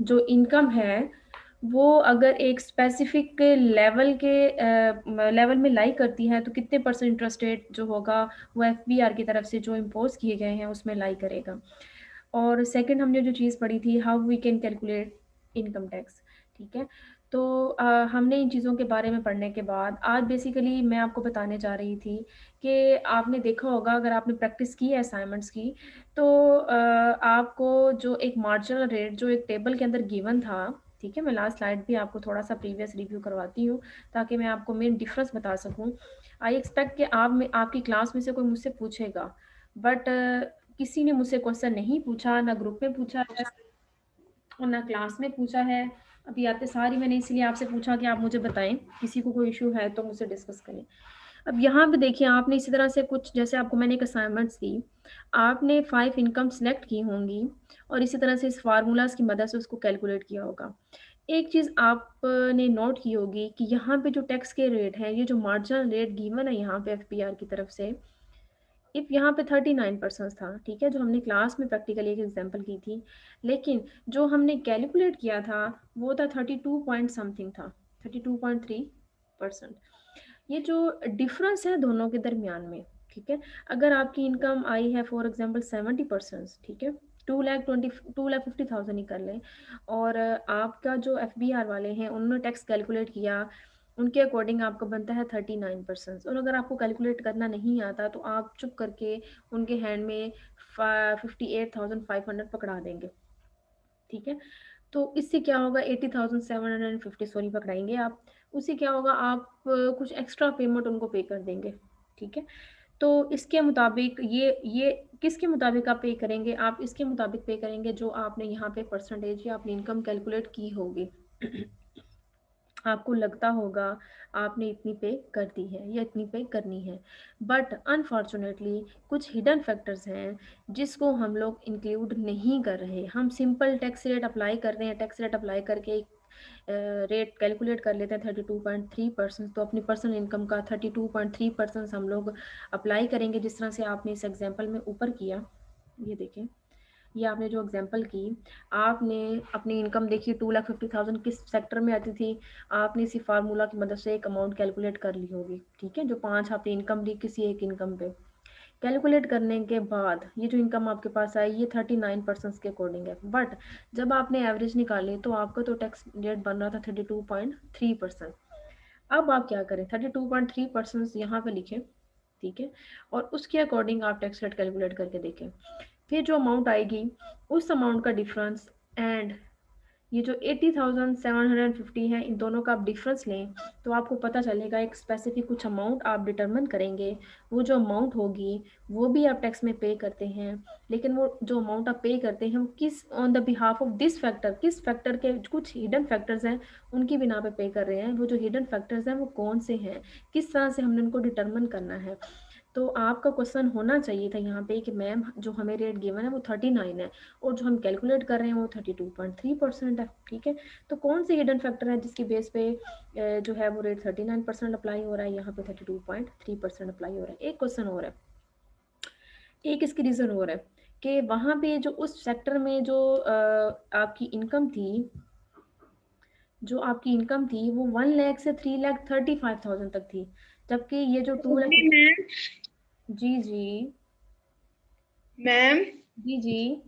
जो इनकम है वो अगर एक स्पेसिफिक लेवल में लाई करती है तो कितने परसेंट इंटरेस्ट रेट जो होगा वो एफबीआर की तरफ से जो इम्पोज किए गए हैं उसमें लाई करेगा। और सेकंड हमने जो चीज़ पढ़ी थी how we can calculate income tax. ठीक है। तो हमने इन चीज़ों के बारे में पढ़ने के बाद आज बेसिकली मैं आपको बताने जा रही थी कि आपने देखा होगा अगर आपने प्रैक्टिस की है असाइनमेंट्स की तो आपको जो एक मार्जिनल रेट जो एक टेबल के अंदर गिवन था। ठीक है। मैं लास्ट स्लाइड भी आपको थोड़ा सा प्रीवियस रिव्यू करवाती हूँ ताकि मैं आपको मेन डिफरेंस बता सकूँ। आई एक्सपेक्ट कि आप में आपकी क्लास में से कोई मुझसे पूछेगा बट किसी ने मुझसे क्वेश्चन नहीं पूछा, ना ग्रुप में पूछा है और ना क्लास में पूछा है। अभी आते सारी मैंने इसलिए आपसे पूछा कि आप मुझे बताएं, किसी को कोई इशू है तो मुझसे डिस्कस करें। अब यहाँ पे देखिए आपने इसी तरह से कुछ जैसे आपको मैंने एक असाइनमेंट्स दी, आपने 5 इनकम सेलेक्ट की होंगी और इसी तरह से इस फार्मूलाज की मदद से उसको कैलकुलेट किया होगा। एक चीज़ आपने नोट की होगी कि यहाँ पे जो टैक्स के रेट हैं, ये जो मार्जिनल रेट गिवन है यहाँ पे एफपीआर की तरफ से, इफ यहाँ पे 39% था। ठीक है। जो हमने क्लास में प्रैक्टिकली एक एग्जांपल की थी, लेकिन जो हमने कैलकुलेट किया था वो था 32 पॉइंट समथिंग था, 32.3%। ये जो डिफरेंस है दोनों के दरमियान में, ठीक है, अगर आपकी इनकम आई है फॉर एग्जांपल 70%, ठीक है, 2,50,000 ही कर लें, और आपका जो एफबीआर वाले हैं उन्होंने टैक्स कैलकुलेट किया, उनके अकॉर्डिंग आपका बनता है 39%। और अगर आपको कैलकुलेट करना नहीं आता तो आप चुप करके उनके हैंड में 58,500 पकड़ा देंगे। ठीक है। तो इससे क्या होगा, 80,750 सॉरी पकड़ाएंगे आप। उससे क्या होगा, आप कुछ एक्स्ट्रा पेमेंट उनको पे कर देंगे। ठीक है। तो इसके मुताबिक ये किसके मुताबिक आप पे करेंगे, आप इसके मुताबिक पे करेंगे जो आपने यहाँ पे परसेंटेज या अपनी इनकम कैलकुलेट की होगी। आपको लगता होगा आपने इतनी पे कर दी है या इतनी पे करनी है, बट अनफॉर्चुनेटली कुछ हिडन फैक्टर्स हैं जिसको हम लोग इंक्लूड नहीं कर रहे। हम सिंपल टैक्स रेट अप्लाई कर रहे हैं, टैक्स रेट अप्लाई करके एक रेट कैलकुलेट कर लेते हैं 32.3%, तो अपनी पर्सनल इनकम का 32.3% हम लोग अप्लाई करेंगे जिस तरह से आपने इस एग्जाम्पल में ऊपर किया। ये देखें, ये आपने जो एग्जांपल की, आपने अपनी इनकम देखी 2,50,000 किस सेक्टर में आती थी, आपने इसी फार्मूला की मदद से एक अमाउंट कैलकुलेट कर ली होगी। ठीक है। जो 5 आपने इनकम दी किसी एक इनकम पे, कैलकुलेट करने के बाद ये जो इनकम आपके पास आई ये 39% के अकॉर्डिंग है, बट जब आपने एवरेज निकाली तो आपका तो टैक्स रेट बन रहा था 32.3%। अब आप क्या करें, 32.3% यहाँ पे लिखें। ठीक है। और उसके अकॉर्डिंग आप टैक्स रेट कैलकुलेट करके देखें, फिर जो अमाउंट आएगी उस अमाउंट का डिफरेंस एंड ये जो 80,750 है, इन दोनों का आप डिफरेंस लें तो आपको पता चलेगा एक स्पेसिफिक कुछ अमाउंट आप डिटरमिन करेंगे। वो जो अमाउंट होगी वो भी आप टैक्स में पे करते हैं, लेकिन वो जो अमाउंट आप पे करते हैं वो किस on the behalf of this factor, किस फैक्टर के कुछ हिडन फैक्टर्स हैं उनकी बिना पे कर रहे हैं। वो जो हिडन फैक्टर्स हैं वो कौन से हैं, किस तरह से हमने उनको डिटरमिन करना है। तो आपका क्वेश्चन होना चाहिए था यहाँ पे कि मैम जो हमें रेट गिवन है वो 39 है और जो हम कैलकुलेट कर रहे हैं वो 32.3% है। ठीक है। तो कौन से हिडन फैक्टर है जिसकी बेस पे जो है वो रेट 39% अप्लाई हो रहा है, यहाँ पे 32.3% अप्लाई हो रहा है। एक क्वेश्चन और है, एक इसकी रीज़न और है कि वहाँ पे जो उस सेक्टर में जो आपकी इनकम थी, जो आपकी इनकम थी वो 1 लाख से 3,35,000 तक थी, जबकि ये जो 2 लाख। मैम जी जी। मैम जी जी।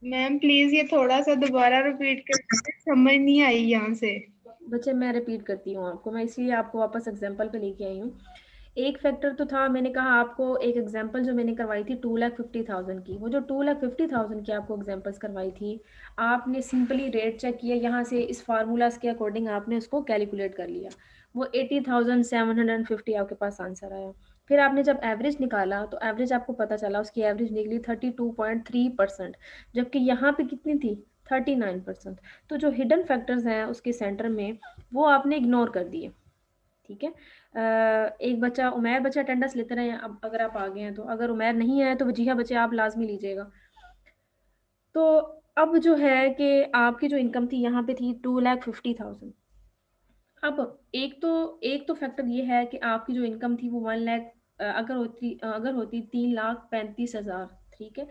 मैम प्लीज ये थोड़ा सा दोबारा रिपीट कर दीजिए, समझ नहीं आई यहाँ से। बच्चे मैं रिपीट करती हूँ आपको, मैं इसीलिए आपको वापस एग्जांपल पे लेके आई हूँ। एक फैक्टर तो था, मैंने कहा आपको एक एग्जांपल जो मैंने करवाई थी 2,50,000 की, वो जो 2,50,000 की आपको एग्जांपल्स करवाई थी, आपने सिंपली रेट चेक किया यहाँ से इस फार्मूलाज के अकॉर्डिंग आपने उसको कैलकुलेट कर लिया, वो 80,750 आपके पास आंसर आया। फिर आपने जब एवरेज निकाला तो एवरेज आपको पता चला उसकी एवरेज निकली 32.3%, जबकि यहाँ पे कितनी थी 39%। तो जो हिडन फैक्टर्स हैं उसके सेंटर में वो आपने इग्नोर कर दिए। ठीक है। एक बच्चा उमैर बच्चा अटेंडेंस लेते रहे, अब अगर आप आ गए हैं तो, अगर उमैर नहीं आए तो वजीहा बच्चे आप लाजमी लीजिएगा। तो अब जो है कि आपकी जो इनकम थी यहाँ पे थी 2,50,000। अब एक तो फैक्टर ये है कि आपकी जो इनकम थी वो 1 लाख अगर होती 3,35,000। ठीक है।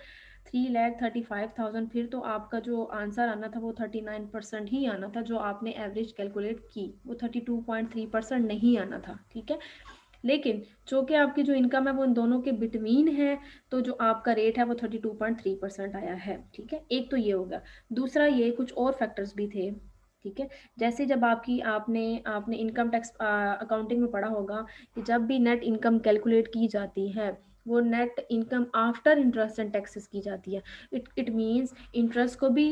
3,35,000, फिर तो आपका जो आंसर आना था वो 39% ही आना था। जो आपने एवरेज कैलकुलेट की वो 32.3% नहीं आना था, ठीक है। लेकिन चूंकि आपकी जो इनकम है वो इन दोनों के बिटवीन है, तो जो आपका रेट है वो 32.3% आया है, ठीक है। एक तो ये होगा। दूसरा, ये कुछ और फैक्टर्स भी थे, ठीक है। जैसे जब आपकी आपने आपने इनकम टैक्स अकाउंटिंग में पढ़ा होगा कि जब भी नेट इनकम कैलकुलेट की जाती है, वो net income after interest and taxes की जाती है। इट मीन्स इंटरेस्ट को भी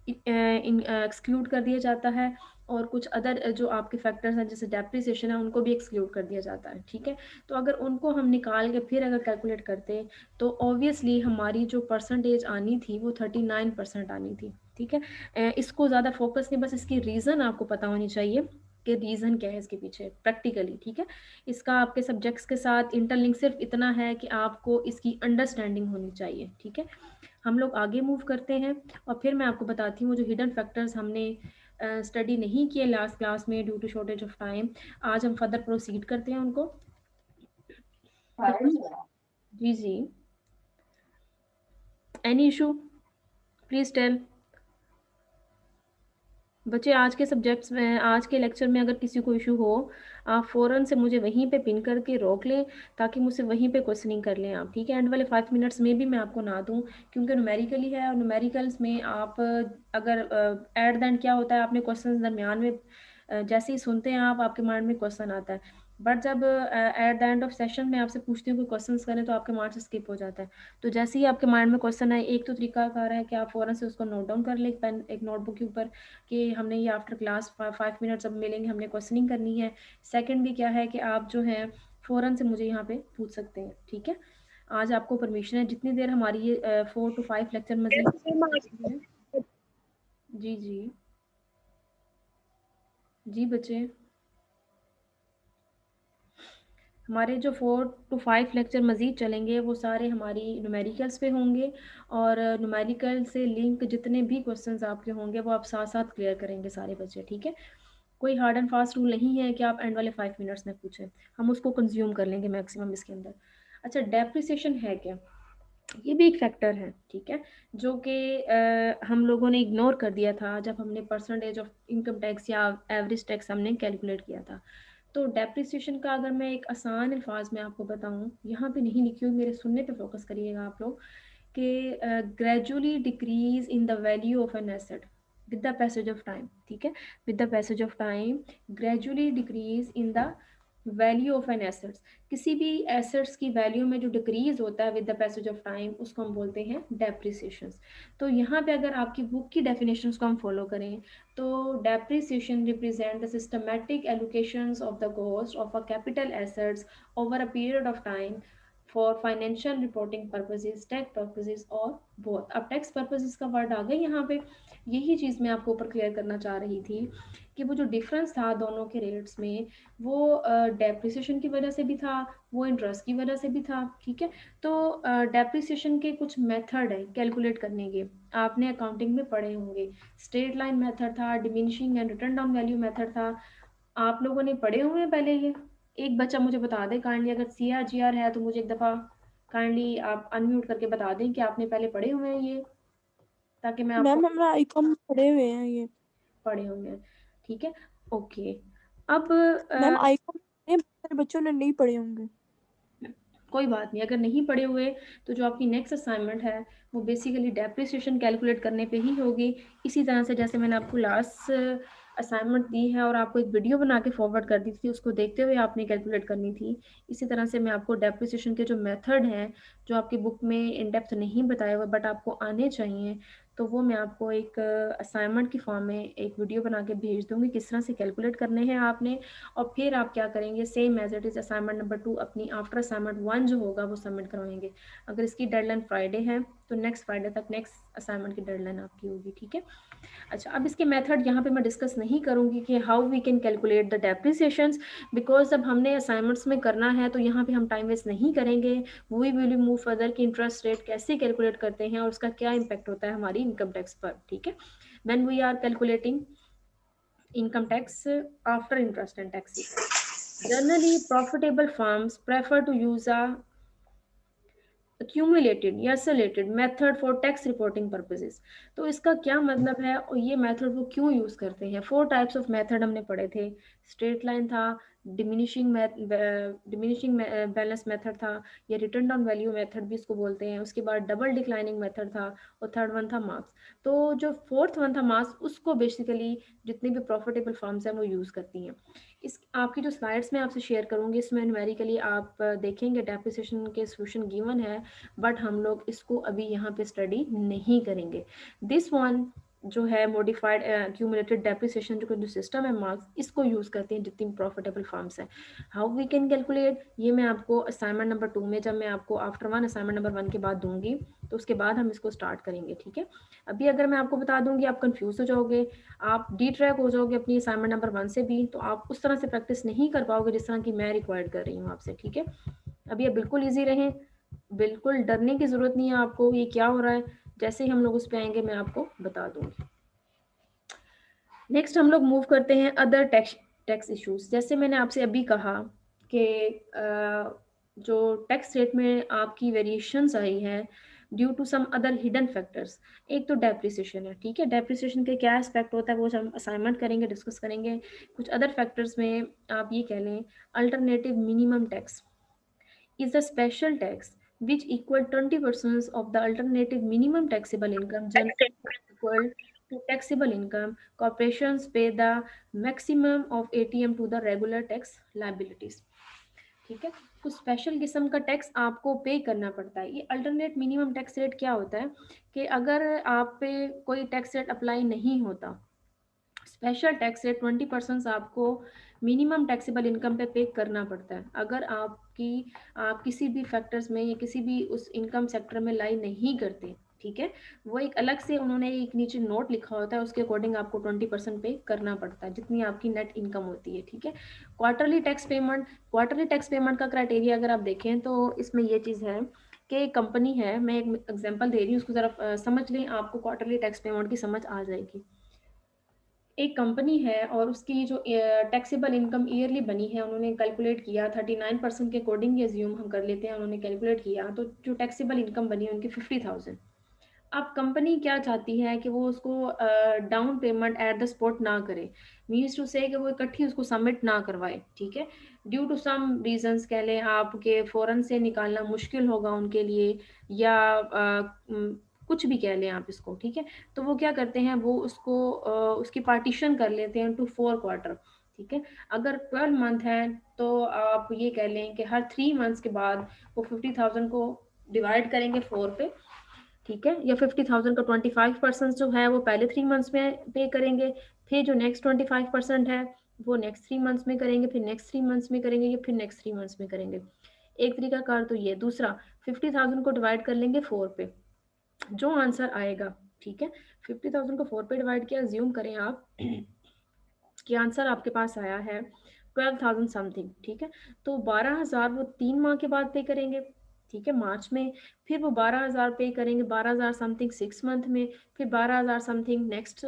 एक्सक्लूड कर दिया जाता है, और कुछ अदर जो आपके फैक्टर्स हैं जैसे डेप्रिसिएशन है उनको भी एक्सक्लूड कर दिया जाता है, ठीक है। तो अगर उनको हम निकाल के फिर अगर कैलकुलेट करते तो ऑब्वियसली हमारी जो परसेंटेज आनी थी वो 39% आनी थी, ठीक है। इसको ज़्यादा फोकस नहीं, बस इसकी रीज़न आपको पता होनी चाहिए कि रीज़न क्या है इसके पीछे प्रैक्टिकली, ठीक है। इसका आपके सब्जेक्ट्स के साथ इंटरलिंक सिर्फ इतना है कि आपको इसकी अंडरस्टैंडिंग होनी चाहिए, ठीक है। हम लोग आगे मूव करते हैं और फिर मैं आपको बताती हूँ जो हिडन फैक्टर्स हमने स्टडी नहीं किए लास्ट क्लास में due to shortage of time. आज हम फर्दर प्रोसीड करते हैं उनको। जी जी, एनी इशू प्लीज टेल। बच्चे आज के सब्जेक्ट्स में, आज के लेक्चर में अगर किसी को इशू हो, आप फ़ौरन से मुझे वहीं पे पिन करके रोक लें, ताकि मुझसे वहीं पे क्वेश्चनिंग कर लें आप, ठीक है। एंड वाले 5 मिनट्स में भी मैं आपको ना दूं, क्योंकि न्यूमेरिकली है और न्यूमेरिकल्स में आप अगर एट द एंड क्या होता है, आपने क्वेश्चन दरमियान में जैसे ही सुनते हैं आप, आपके माइंड में क्वेश्चन आता है, बट जब at the end of session में आपसे पूछती हूँ कोई क्वेश्चन करें तो आपके माइंड से स्किप हो जाता है। तो जैसे ही आपके माइंड में क्वेश्चन आए, एक तो तरीका कार है कि आप फ़ौरन से उसको नोट डाउन कर लें एक पेन एक नोटबुक के ऊपर, कि हमने ये आफ्टर क्लास 5 मिनट्स अब मिलेंगे, हमने क्वेश्चनिंग करनी है। सेकंड भी क्या है कि आप जो है फ़ौरन से मुझे यहाँ पे पूछ सकते हैं, ठीक है। आज आपको परमिशन है, जितनी देर हमारी ये 4 to 5 लेक्चर मजीद है। जी जी जी बच्चे, हमारे जो 4 to 5 लेक्चर मज़ीद चलेंगे वो सारे हमारी न्यूमेरिकल्स पे होंगे, और न्यूमेरिकल से लिंक जितने भी क्वेश्चंस आपके होंगे वो आप साथ साथ क्लियर करेंगे सारे बच्चे, ठीक है। कोई हार्ड एंड फास्ट रूल नहीं है कि आप एंड वाले 5 मिनट्स में पूछें, हम उसको कंज्यूम कर लेंगे मैक्सिमम इसके अंदर। अच्छा, डेप्रिसिएशन है क्या? ये भी एक फैक्टर है, ठीक है, जो कि हम लोगों ने इग्नोर कर दिया था जब हमने परसेंटेज ऑफ इनकम टैक्स या एवरेज टैक्स हमने कैलकुलेट किया था। तो डेप्रिसिएशन का अगर मैं एक आसान अल्फाज में आपको बताऊं, यहाँ पे नहीं लिखी हुई, मेरे सुनने पे फोकस करिएगा आप लोग, कि gradually decrease in the value of an asset with the passage of time, ठीक है। With the passage of time gradually decrease in the value of an assets, किसी भी एसेट्स की वैल्यू में जो डिक्रीज होता है with the passage of time उसको हम बोलते हैं डेप्रिसिएशन। तो यहाँ पे अगर आपकी बुक की डेफिनेशन को हम फॉलो करें तो depreciation represent the systematic allocations of the cost of a capital assets over a period of time for financial reporting purposes, tax purposes और बोथ। अब टैक्स पर्पजेज का वर्ड आ गया यहाँ पे, यही चीज़ मैं आपको ऊपर क्लियर करना चाह रही थी कि वो जो डिफरेंस था दोनों के रेट्स में, वो डेप्रिसिएशन की वजह से भी था, वो इंटरेस्ट की वजह से भी था, ठीक है। तो डेप्रिसिएशन के कुछ मेथड है कैलकुलेट करने के, आपने अकाउंटिंग में पढ़े होंगे। स्ट्रेट लाइन मेथड था, diminishing and return down value method था, आप लोगों ने पढ़े हुए हैं पहले ये? एक बच्चा मुझे बता दे काइंडली, अगर CRGR है तो मुझे एक दफ़ा काइंडली आप अनम्यूट करके बता दें कि आपने पहले पढ़े हुए हैं ये, ताकि मैं आपको। मैम हमरा आईकॉम पढ़े हुए हैं ये। पढ़े होंगे, ठीक है, ओके। अब मैम आईकॉम मेरे बच्चों ने नहीं पढ़े होंगे। कोई बात नहीं, अगर नहीं पढ़े हुए तो जो आपकी नेक्स्ट असाइनमेंट है वो बेसिकली डेप्रिसिएशन कैलकुलेट करने पे ही होगी। इसी तरह से जैसे मैंने आपको लास्ट असाइनमेंट दी है और आपको एक वीडियो बना के फॉरवर्ड कर दी थी, उसको देखते हुए आपने कैलकुलेट करनी थी, इसी तरह से मैं आपको डेप्रिसिएशन के जो मेथड हैं जो आपकी बुक में इन डेप्थ नहीं बताए हुए बट आपको आने चाहिए, तो वो मैं आपको एक असाइनमेंट की फॉर्म में एक वीडियो बना के भेज दूंगी किस तरह से कैलकुलेट करने हैं आपने। और फिर आप क्या करेंगे, same as it is assignment number 2 अपनी आफ्टर असाइनमेंट 1 जो होगा वो सबमिट करवाएंगे। अगर इसकी डेडलाइन फ्राइडे है तो नेक्स्ट फ्राइडे तक नेक्स्ट असाइनमेंट की डेडलाइन आपकी होगी, ठीक है। अच्छा, अब इसके मेथड यहाँ पे मैं डिस्कस नहीं करूँगी कि how we can calculate the depreciations, because जब हमने असाइनमेंट्स में करना है तो यहाँ पे हम टाइम वेस्ट नहीं करेंगे। वी विल मूव फर्दर कि इंटरेस्ट रेट कैसे कैलकुलेट करते हैं और उसका क्या इम्पैक्ट होता है हमारी इनकम टैक्स पर, ठीक है। When we are calculating income tax after interest and taxes. Generally, profitable firms prefer to use a accumulated या selected method for tax reporting purposes। तो इसका क्या मतलब है और ये मेथड वो क्यों यूज करते हैं? फोर टाइप्स ऑफ मेथड हमने पढ़े थे। स्ट्रेट लाइन था, डिमिनिशिंग बैलेंस मेथड था, या रिटर्न डाउन वैल्यू मेथड भी इसको बोलते हैं। उसके बाद डबल डिक्लाइनिंग मेथड था, और थर्ड वन था मार्क्स। तो जो फोर्थ वन था मार्क्स, उसको बेसिकली जितनी भी प्रॉफिटेबल फर्म्स हैं वो यूज करती हैं। इस आपकी जो स्लाइड्स मैं आपसे शेयर करूंगी इसमें न्यूमेरिकली आप देखेंगे डेप्रिसिएशन के सॉल्यूशन गिवन है, बट हम लोग इसको अभी यहाँ पे स्टडी नहीं करेंगे। दिस वन जो है मॉडिफाइड क्यूमुलेटेड डेप्रिसिएशन जो सिस्टम है मार्क्स, इसको यूज करते हैं जितनी प्रॉफिटेबल फर्म्स हैं। हाउ वी कैन कैलकुलेट, ये मैं आपको असाइनमेंट नंबर 2 में, जब मैं आपको आफ्टर वन असाइनमेंट नंबर 1 के बाद दूंगी, तो उसके बाद हम इसको स्टार्ट करेंगे, ठीक है। अभी अगर मैं आपको बता दूंगी आप कंफ्यूज हो जाओगे, आप डी ट्रैक हो जाओगे अपनी असाइनमेंट नंबर 1 से भी, तो आप उस तरह से प्रैक्टिस नहीं कर पाओगे जिस तरह की मैं रिक्वायर्ड कर रही हूँ आपसे, ठीक है। अभी आप बिल्कुल ईजी रहें, बिल्कुल डरने की जरूरत नहीं है आपको, ये क्या हो रहा है जैसे ही हम लोग उस पर आएंगे मैं आपको बता दूंगी। नेक्स्ट हम लोग मूव करते हैं अदर टैक्स टैक्स इश्यूज। जैसे मैंने आपसे अभी कहा कि जो टैक्स रेट में आपकी वेरिएशंस आई है due to some other hidden factors. एक तो डेप्रिसिएशन है, ठीक है। डेप्रिसिएशन के क्या एस्पेक्ट होता है वो हम असाइनमेंट करेंगे, डिस्कस करेंगे। कुछ अदर फैक्टर्स में आप ये कह लें, alternative minimum tax is a special tax which equal 20% of the alternative minimum taxable income generally equal to taxable income. Corporations pay the maximum of ATM to the regular tax liabilities, ठीक है। कुछ special किस्म का tax आपको पे करना पड़ता है। ये अल्टरनेट मिनिमम टैक्स रेट क्या होता है कि अगर आप पे कोई टैक्स रेट अप्लाई नहीं होता, स्पेशल टैक्स रेट 20% आपको मिनिमम टैक्सेबल इनकम पे करना पड़ता है। अगर आप किसी भी फैक्टर्स में या किसी भी उस इनकम सेक्टर में लाई नहीं करते, ठीक है, वो एक अलग से उन्होंने एक नीचे नोट लिखा होता है, उसके अकॉर्डिंग आपको 20% पे करना पड़ता है जितनी आपकी नेट इनकम होती है, ठीक है। क्वार्टरली टैक्स पेमेंट का क्राइटेरिया अगर आप देखें तो इसमें ये चीज़ है कि कंपनी है, मैं एक एग्जांपल दे रही हूँ, उसको ज़रा समझ लें, आपको क्वार्टरली टैक्स पेमेंट की समझ आ जाएगी। एक कंपनी है और उसकी जो टैक्सेबल इनकम ईयरली बनी है, उन्होंने कैलकुलेट किया 39% के अकॉर्डिंग, ये ज्यूम हम कर लेते हैं, उन्होंने कैलकुलेट किया तो जो टैक्सेबल इनकम बनी है उनकी 50,000। अब कंपनी क्या चाहती है कि वो उसको down payment at the spot ना करे, मीन्स टू से कि वो इकट्ठी उसको सबमिट ना करवाए, ठीक है। ड्यू टू सम रीजंस कह लें आपके फ़ौरन से निकालना मुश्किल होगा उनके लिए, या कुछ भी कह लें आप इसको, ठीक है। तो वो क्या करते हैं, वो उसकी पार्टीशन कर लेते हैं टू 4 क्वार्टर, ठीक है। अगर 12 मंथ है तो आप ये कह लें कि हर 3 मंथ्स के बाद वो 50,000 को डिवाइड करेंगे 4 पे, ठीक है। या 50,000 का 25% जो है वो पहले 3 मंथ्स में पे करेंगे, फिर जो नेक्स्ट 25% है वो नेक्स्ट 3 मंथ्स में करेंगे, फिर नेक्स्ट 3 मंथ्स में करेंगे, या फिर नेक्स्ट 3 मंथ्स में करेंगे। एक तरीका कार तो ये। दूसरा, 50,000 को डिवाइड कर लेंगे 4 पे, जो आंसर आएगा, ठीक है। 50,000 को 4 पे डिवाइड किया, ज्यूम करें आप कि आंसर आपके पास आया है 12,000 समथिंग, ठीक है। तो 12,000 वो 3 माह के बाद पे करेंगे, ठीक है, मार्च में। फिर वो 12,000 पे करेंगे, 12,000 समथिंग 6 मंथ में, फिर 12,000 समथिंग नेक्स्ट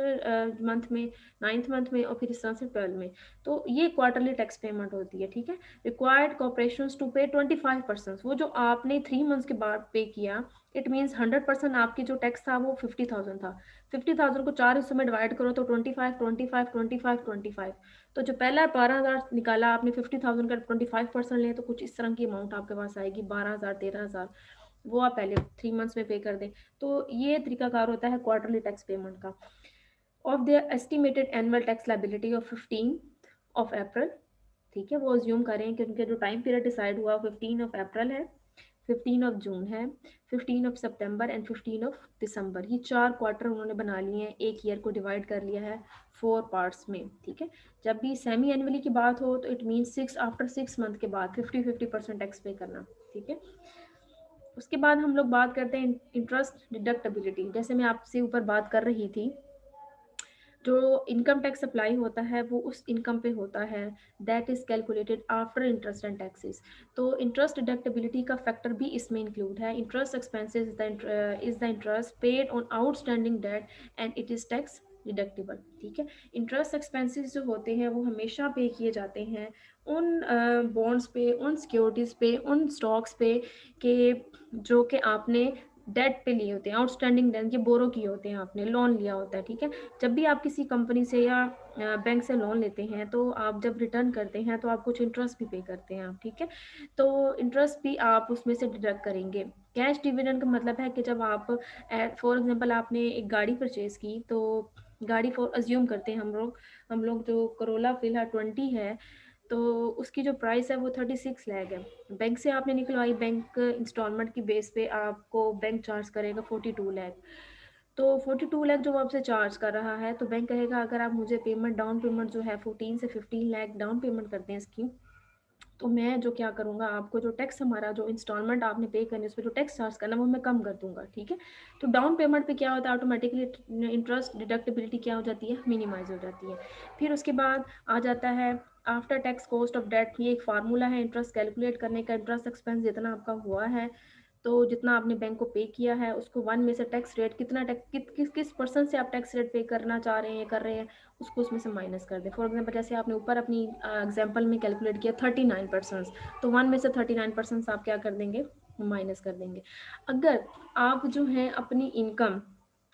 मंथ में, 9th मंथ में, और फिर इस तरह से 12 में। तो ये क्वार्टरली टैक्स पेमेंट होती है, ठीक है। रिक्वायर्ड कॉर्पोरेशन टू पे 25%, वो जो आपने 3 मंथ्स के बाद पे किया, इट मीन्स 100% आपकी जो टैक्स था वो 50,000 था। 50,000 को 4 हिस्सों में डिवाइड करो तो 25 25 25 25। तो जो पहला 12,000 निकाला आपने, 50,000 का 25% लें तो कुछ इस तरह की अमाउंट आपके पास आएगी, 12,000 13,000, वो आप पहले 3 मंथ्स में पे कर दें। तो ये तरीकाकार होता है क्वार्टरली टैक्स पेमेंट का। Of their estimated annual tax liability of 15 अप्रैल, ठीक है, वो अज्यूम करें कि उनके जो टाइम पीरियड डिसाइड हुआ 15 अप्रैल है, 15 जून है, 15 सितंबर एंड 15 दिसंबर। ये 4 क्वार्टर उन्होंने बना लिए हैं, एक ईयर को डिवाइड कर लिया है 4 पार्ट्स में, ठीक है। जब भी सेमी एनुअली की बात हो तो इट मीन आफ्टर 6 मंथ के बाद 50% टैक्स पे करना, ठीक है। उसके बाद हम लोग बात करते हैं इंटरेस्ट डिडक्टेबिलिटी। जैसे मैं आपसे ऊपर बात कर रही थी, जो इनकम टैक्स अप्लाई होता है वो उस इनकम पे होता है that is calculated after interest and taxes. तो इंटरेस्ट डिडक्टेबिलिटी का फैक्टर भी इसमें इंक्लूड है। Interest expenses is the interest paid on outstanding date and it is tax deductible, ठीक है। इंटरेस्ट एक्सपेंसेस जो होते हैं वो हमेशा पे किए जाते हैं उन बॉन्ड्स पे, उन सिक्योरिटीज़ पे, उन स्टॉक्स पे के जो कि आपने डेट पे लिए होते हैं, आउटस्टैंडिंग डेट, ये बोरो किए होते हैं, आपने लोन लिया होता है, ठीक है। जब भी आप किसी कंपनी से या बैंक से लोन लेते हैं तो आप जब रिटर्न करते हैं तो आप कुछ इंटरेस्ट भी पे करते हैं आप, ठीक है। तो इंटरेस्ट भी आप उसमें से डिडक्ट करेंगे। कैश डिविडेंड का मतलब है कि जब आप फॉर एग्जांपल आपने एक गाड़ी परचेज की, तो गाड़ी फॉर अज्यूम करते हैं हम लोग जो करोला फिलहाल 20 है, तो उसकी जो प्राइस है वो 36 लाख है। बैंक से आपने निकलवाई, बैंक इंस्टॉलमेंट की बेस पे आपको बैंक चार्ज करेगा 42 लाख। तो 42 लाख जो वो आपसे चार्ज कर रहा है, तो बैंक कहेगा अगर आप मुझे पेमेंट, डाउन पेमेंट जो है 14 से 15 लाख डाउन पेमेंट करते हैं इसकी, तो मैं जो क्या करूँगा, आपको जो टैक्स, हमारा जो इंस्टॉलमेंट आपने पे करनी है उस पर जो टैक्स चार्ज करना है वो मैं कम कर दूंगा, ठीक है। तो डाउन पेमेंट पे क्या होता है, ऑटोमेटिकली इंटरेस्ट डिडक्टिबिलिटी क्या हो जाती है, मिनिमाइज हो जाती है। फिर उसके बाद आ जाता है after tax cost of debt. ये एक फार्मूला है इंटरेस्ट कैलकुलेट करने का। इंटरेस्ट एक्सपेंस जितना आपका हुआ है, तो जितना आपने बैंक को पे किया है उसको वन में से टैक्स रेट कितना, टैक्स किस परसेंट से आप टैक्स रेट पे करना चाह रहे हैं, कर रहे हैं, उसको उसमें से माइनस कर दें। फॉर एग्जांपल जैसे आपने ऊपर अपनी एग्जांपल में कैलकुलेट किया 39%, तो वन में से 39% आप क्या कर देंगे, माइनस कर देंगे। अगर आप जो है अपनी इनकम,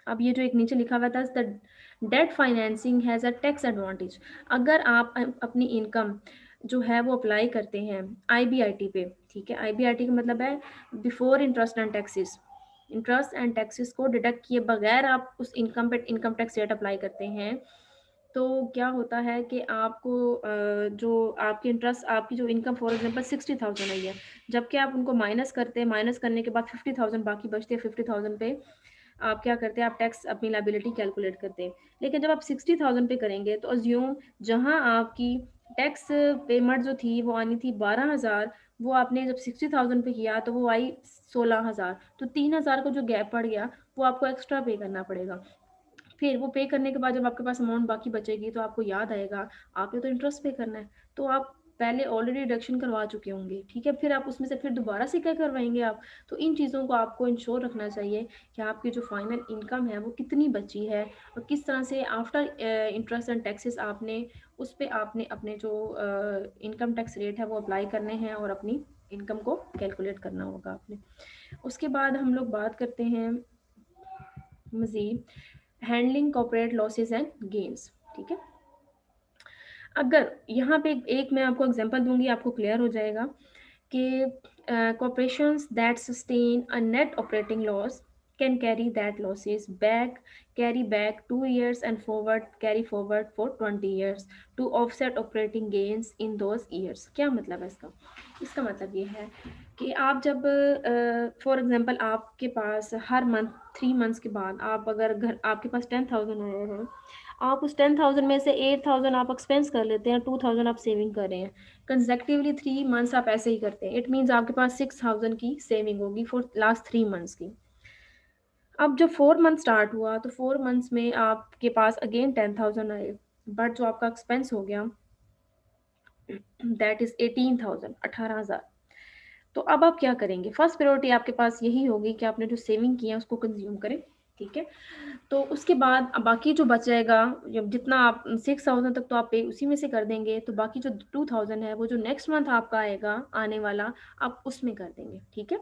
अब ये जो एक नीचे लिखा हुआ था the debt financing has a tax advantage. अगर आप अपनी इनकम जो है वो अप्लाई करते हैं आईबीआईटी पे, ठीक है। आईबीआईटी का मतलब है before interest and taxes. Interest and taxes को डिडक्ट किए बगैर आप उस इनकम पे इनकम टैक्स रेट अप्लाई करते हैं, तो क्या होता है कि आपको जो आपकी इंटरेस्ट, आपकी जो इनकम फॉर एग्जांपल 60,000 आई है, जबकि आप उनको माइनस करते हैं, माइनस करने के बाद 50,000 बाकी बचते हैं, 50,000 पे आप क्या करते हैं, आप टैक्स अपनी लाइबिलिटी कैलकुलेट करते हैं। लेकिन जब आप 60,000 पे करेंगे तो अज्यूम जहां आपकी टैक्स पेमेंट जो थी वो आनी थी 12,000, वो आपने जब 60,000 पे किया तो वो आई 16,000, तो 3,000 का जो गैप पड़ गया वो आपको एक्स्ट्रा पे करना पड़ेगा। फिर वो पे करने के बाद जब आपके पास अमाउंट बाकी बचेगी तो आपको याद आएगा आपने तो इंटरेस्ट पे करना है, तो आप पहले ऑलरेडी डिडक्शन करवा चुके होंगे, ठीक है। फिर आप उसमें से फिर दोबारा से क्या करवाएंगे आप। तो इन चीज़ों को आपको इंश्योर रखना चाहिए कि आपकी जो फाइनल इनकम है वो कितनी बची है, और किस तरह से आफ्टर इंटरेस्ट एंड टैक्सेस आपने उस पर आपने अपने जो इनकम टैक्स रेट है वो अप्लाई करने हैं और अपनी इनकम को कैलकुलेट करना होगा आपने। उसके बाद हम लोग बात करते हैं मज़ीद handling corporate losses and gains, ठीक है। अगर यहाँ पे एक मैं आपको एग्जांपल दूंगी, आपको क्लियर हो जाएगा कि corporations that sustain a net operating loss can carry back 2 years and carry forward for 20 years to offset operating gains in those years। क्या मतलब है इसका, इसका मतलब ये है कि आप जब फॉर एग्जांपल आपके पास हर मंथ 3 मंथ्स के बाद आप अगर घर आपके पास 10,000 आए हैं, आप उस 10,000 में से 8,000 आप एक्सपेंस कर लेते हैं, 2,000 आप सेविंग कर रहे हैं, कंसेक्टिवली 3 मंथ्स आप ऐसे ही करते हैं, इट मीन्स आपके पास 6,000 की सेविंग होगी फॉर लास्ट 3 मंथ्स की। अब जब 4 मंथ स्टार्ट हुआ तो 4 मंथ्स में आपके पास अगेन 10,000 आए, बट जो आपका एक्सपेंस हो गया दैट इज 18,000, 18,000। तो अब आप क्या करेंगे, फर्स्ट प्रायोरिटी आपके पास यही होगी कि आपने जो सेविंग किया है उसको कंज्यूम करें, ठीक है। तो उसके बाद अब बाकी जो बच जाएगा, जब जितना आप 6,000 तक तो आप पे उसी में से कर देंगे, तो बाकी जो 2,000 है वो जो नेक्स्ट मंथ आपका आएगा आने वाला, आप उसमें कर देंगे, ठीक है।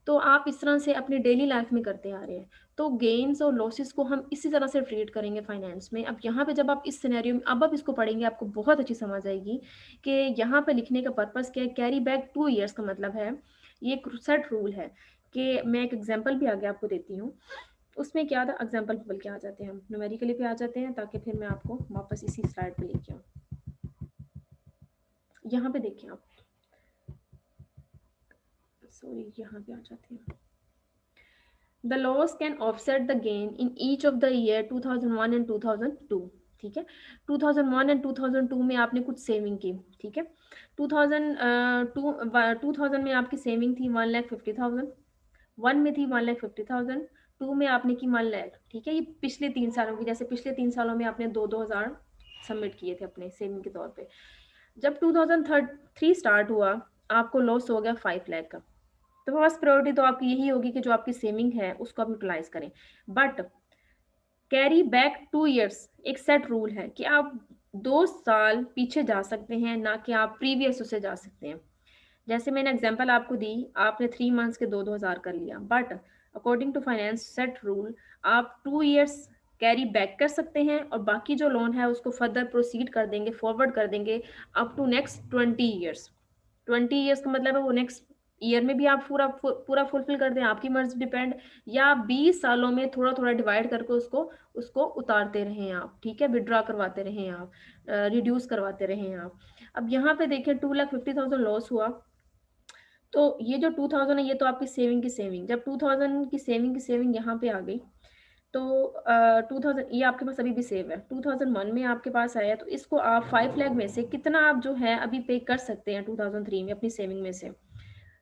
तो आप इस तरह से अपनी डेली लाइफ में करते आ रहे हैं। तो गेन्स और लॉसेस को हम इसी तरह से ट्रीट करेंगे फाइनेंस में। अब यहाँ पे जब आप इस सिनेरियो में अब आप इसको पढ़ेंगे आपको बहुत अच्छी समझ आएगी कि यहाँ पे लिखने का पर्पस क्या है। कैरी बैक 2 ईयर्स का मतलब है, ये एक सेट रूल है कि मैं एक एग्जांपल भी आगे आपको देती हूँ। उसमें क्या था, एग्जांपल बल के आ जाते हैं, हम न्यूमेरिकली पे आ जाते हैं ताकि फिर मैं आपको वापस इसी स्लाइड पे लेके आऊँ। यहाँ पे देखें आप, सॉरी यहाँ पे आ जाते हैं। The loss can offset the gain in each of the year 2001 and 2002, ठीक है। 2001 एंड 2002 में आपने कुछ सेविंग की, ठीक है। 2000 में आपकी सेविंग थी 1,50,000, वन में थी 1,50,000, टू में आपने की 1 लाख, ठीक है। ये पिछले 3 सालों की, जैसे पिछले 3 सालों में आपने 2-2 हज़ार सबमिट किए थे अपने सेविंग के तौर पे। जब 2003 स्टार्ट हुआ आपको लॉस हो गया 5 लाख का। तो फर्स्ट प्रायोरिटी तो आपकी यही होगी कि जो आपकी सेविंग है उसको आप यूटिलाइज करें, बट कैरी बैक 2 ईयर्स एक सेट रूल है कि आप 2 साल पीछे जा सकते हैं, ना कि आप प्रीवियस उसे जा सकते हैं। जैसे मैंने एग्जांपल आपको दी, आपने 3 मंथ्स के 2-2 हज़ार कर लिया, but according to finance set rule आप 2 ईयर्स कैरी बैक कर सकते हैं और बाकी जो लोन है उसको फर्दर प्रोसीड कर देंगे, फॉरवर्ड कर देंगे up to next 20 years. 20 years का मतलब है वो नेक्स्ट ईयर में भी आप पूरा पूरा फुलफिल कर दें, आपकी मर्जी डिपेंड, या आप 20 सालों में थोड़ा थोड़ा डिवाइड करके उसको उसको उतारते रहें आप, ठीक है, विड्रॉ करवाते रहें आप, रिड्यूस करवाते रहें आप। अब यहाँ पे देखिए 2,50,000 लॉस हुआ, तो ये जो 2000 है ये तो आपकी सेविंग की सेविंग, जब 2000 की सेविंग यहाँ पे आ गई, तो 2000 ये आपके पास अभी भी सेव है, 2001 में आपके पास आया, तो इसको आप 5 लाख में से कितना आप जो है अभी पे कर सकते हैं 2003 में अपनी सेविंग में से?